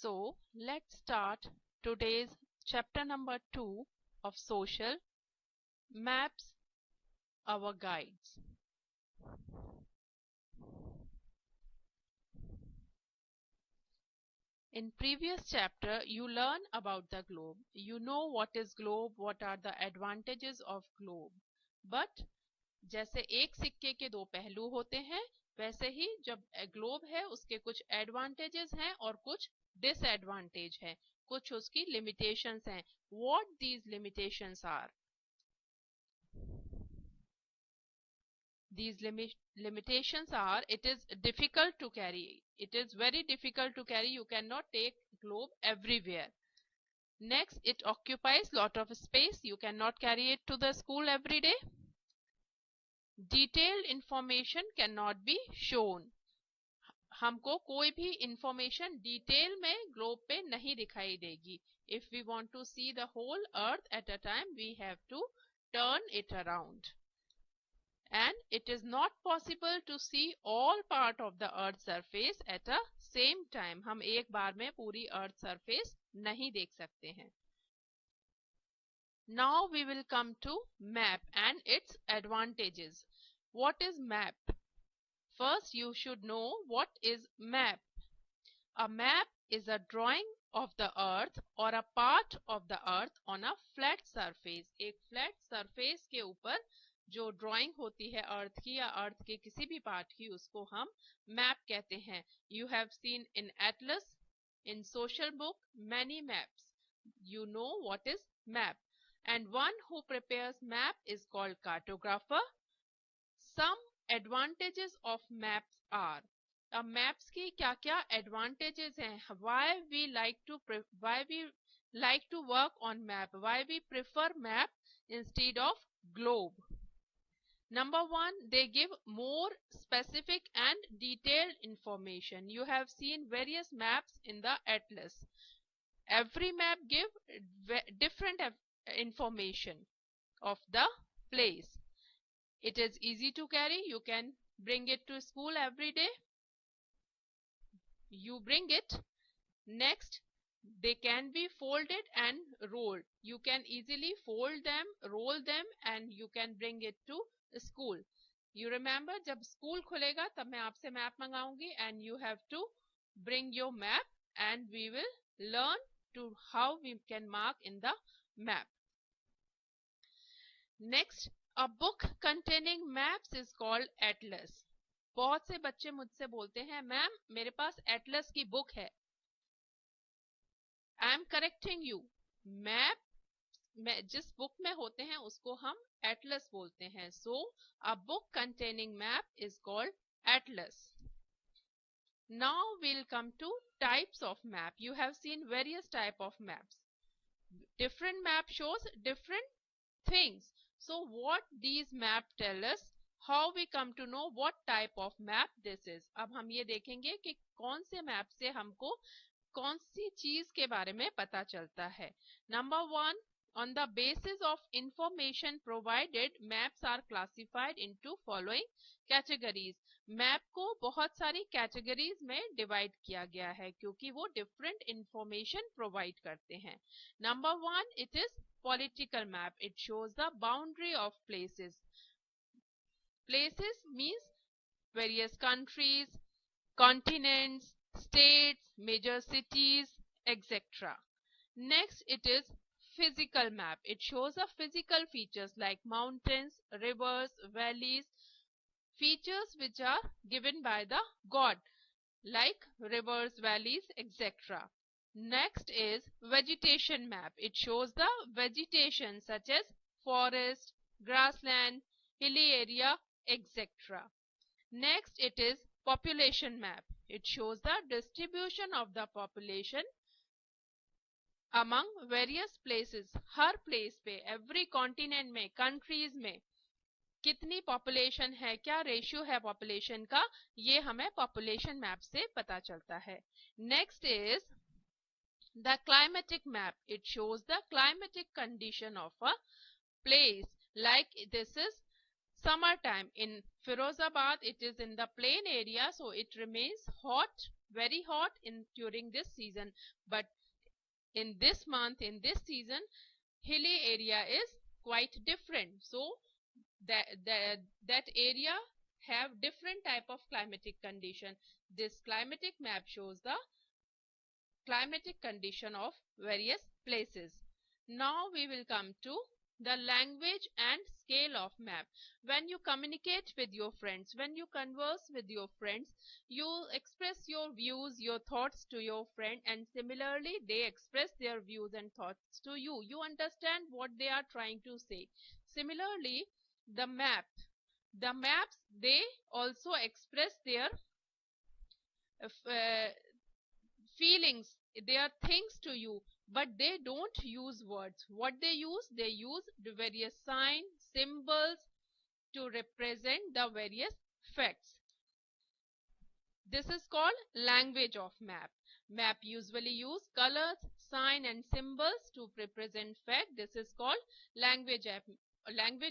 So let's start today's chapter number 2 of Social Maps, our guides. In previous chapter you learn about the globe. You know what is globe, what are the advantages of globe. But जैसे एक सिक्के के दो पहलू होते हैं, वैसे ही जब ग्लोब है उसके कुछ एडवांटेजेस हैं और कुछ डिसएडवांटेज हैं, कुछ उसकी लिमिटेशंस हैं. What these limitations are? These limitations are, it is difficult to carry. It is very difficult to carry. You cannot take globe everywhere. Next, it occupies lot of space. You cannot carry it to the school every day. Detailed information cannot be shown. हमको कोई भी information detail में globe पे नहीं दिखाई देगी. If we want to see the whole earth at a time, we have to turn it around. And it is not possible to see all part of the earth surface at a same time. हम एक बार में पूरी earth surface नहीं देख सकते हैं. Now we will come to map and its advantages. What is map? First you should know what is map. A map is a drawing of the earth or a part of the earth on a flat surface. एक flat surface के ऊपर जो drawing होती है अर्थ की या अर्थ के किसी भी पार्ट की, उसको हम मैप कहते हैं. You have seen in atlas, in social book, many maps. You know what is map. And one who prepares map is called cartographer. Some advantages of maps are. अब मैप्स की क्या क्या advantages हैं? Why we like to work on map, why we prefer map instead of globe. Number one, they give more specific and detailed information. You have seen various maps in the atlas. Every map give different information of the place. It is easy to carry. You can bring it to school every day. You bring it. Next, they can be folded and rolled. You can easily fold them, roll them, and you can bring it to school. You remember जब school खुलेगा तब मैं आपसे map मंगाऊंगी and you have to bring your map and we will learn to how we can mark in the map. Next, a book containing maps is called atlas. बहुत से बच्चे मुझसे बोलते हैं मैम मेरे पास एटलस की बुक है. I am correcting you. Map जिस बुक में होते हैं उसको हम एटलस बोलते हैं. So a book containing map is called atlas. Now we'll come to types of map. You have seen various type of maps. Different map shows different things. So what these map tell us, how we come to know what type of map this is. अब हम ये देखेंगे कि कौन से map से हमको कौन सी चीज के बारे में पता चलता है. Number one, on the basis of information provided, maps are classified into following categories. Map को बहुत सारी कैटेगरीज में डिवाइड किया गया है क्योंकि वो डिफरेंट इंफॉर्मेशन प्रोवाइड करते हैं. Number one, it is political map. It shows the boundary of places. Places means various countries, continents, states, major cities, etc. Next, it is physical map. It shows the physical features like mountains, rivers, valleys, features which are given by the god like rivers, valleys, etc. Next is vegetation map. It shows the vegetation such as forest, grassland, hilly area, etc. Next, it is population map. It shows the distribution of the population among various places. Her place पे, every continent में, countries में कितनी population है, क्या ratio है population का, ये हमें पॉपुलेशन मैप से पता चलता है. Next is the climatic map. It shows the climatic condition of a place. Like this is summer time in Firozabad. It is in the plain area, so it remains hot very hot during this season, but in this month, in this season, hilly area is quite different. So that area have different type of climatic condition. This climatic map shows the climatic condition of various places. Now we will come to the language and scale of map. When you communicate with your friends, when you converse with your friends, you express your views, your thoughts to your friend, and similarly they express their views and thoughts to you. You understand what they are trying to say. Similarly, the maps, they also express their uh, feelings, their things to you, but they don't use words. What they use the various signs, symbols to represent the various facts. This is called language of map. Map usually use colors, sign and symbols to represent fact. This is called language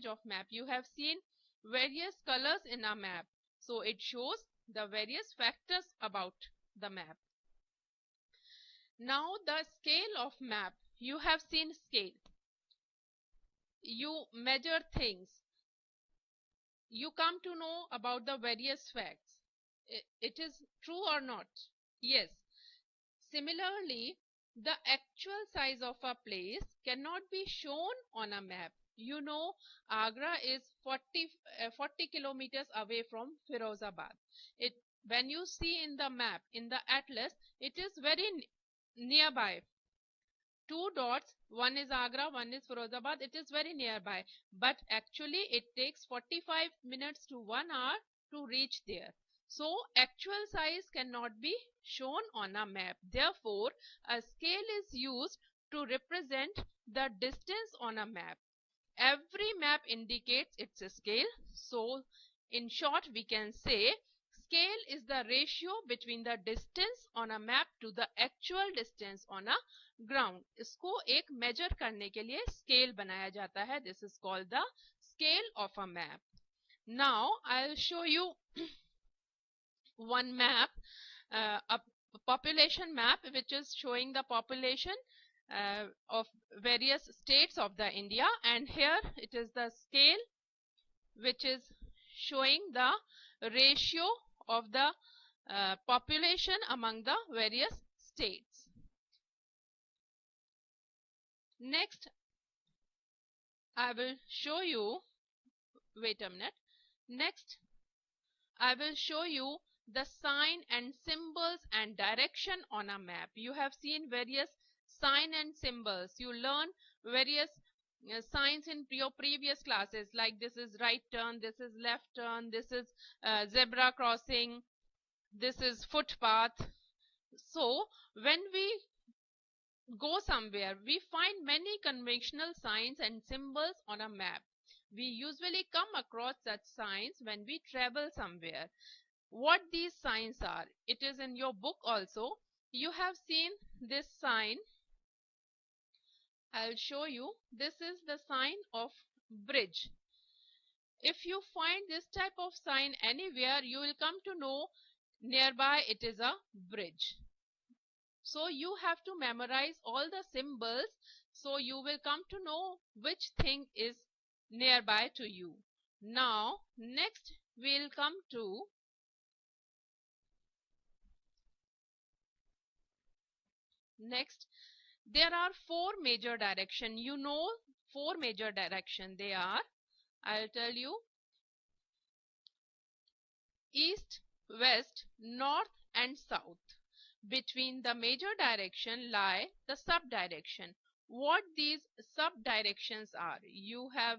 of map. You have seen various colors in a map, so it shows the various factors about the map. Now the scale of map. You have seen scale. You measure things. You come to know about the various facts. It is true or not? Yes. Similarly, the actual size of a place cannot be shown on a map. You know, Agra is 40 kilometers away from Firozabad. When you see in the map, in the atlas, it is very nearby. Two dots, one is Agra, one is Firozabad. It is very nearby, but actually it takes 45 minutes to 1 hour to reach there. So actual size cannot be shown on a map. Therefore, a scale is used to represent the distance on a map. Every map indicates its scale. So in short, we can say scale is the ratio between the distance on a map to the actual distance on a ground. इसको एक measure करने के लिए scale बनाया जाता है. This is called the scale of a map. Now I'll show you one map, a population map, which is showing the population of various states of the India, and here it is the scale which is showing the ratio of the population among the various states. Next, I will show you, wait a minute. Next, I will show you the sign and symbols and direction on a map. You have seen various sign and symbols. You learn various signs in your previous classes, like this is right turn, this is left turn, this is zebra crossing, this is footpath. So when we go somewhere, we find many conventional signs and symbols on a map. We usually come across such signs when we travel somewhere. What these signs are, it is in your book also. You have seen this sign. I'll show you. This is the sign of bridge. If you find this type of sign anywhere, you will come to know nearby it is a bridge. So you have to memorize all the symbols, so you will come to know which thing is nearby to you. Now next we'll come to there are four major direction. You know four major direction. They are, I'll tell you, east, west, north and south. Between the major direction lie the sub-direction. What these sub-directions are? You have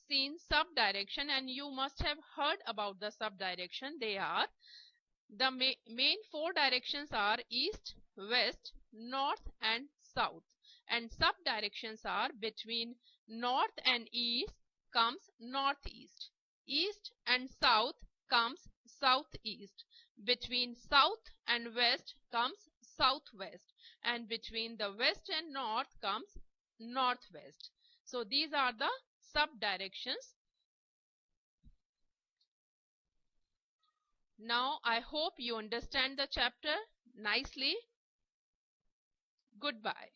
seen sub-direction and you must have heard about the sub-direction. They are, the main four directions are east, west, north and south. And sub-directions are, between north and east comes northeast. East and south comes southeast. Between south and west comes southwest. And between the west and north comes northwest. So these are the sub-directions. Now I hope you understand the chapter nicely. Goodbye.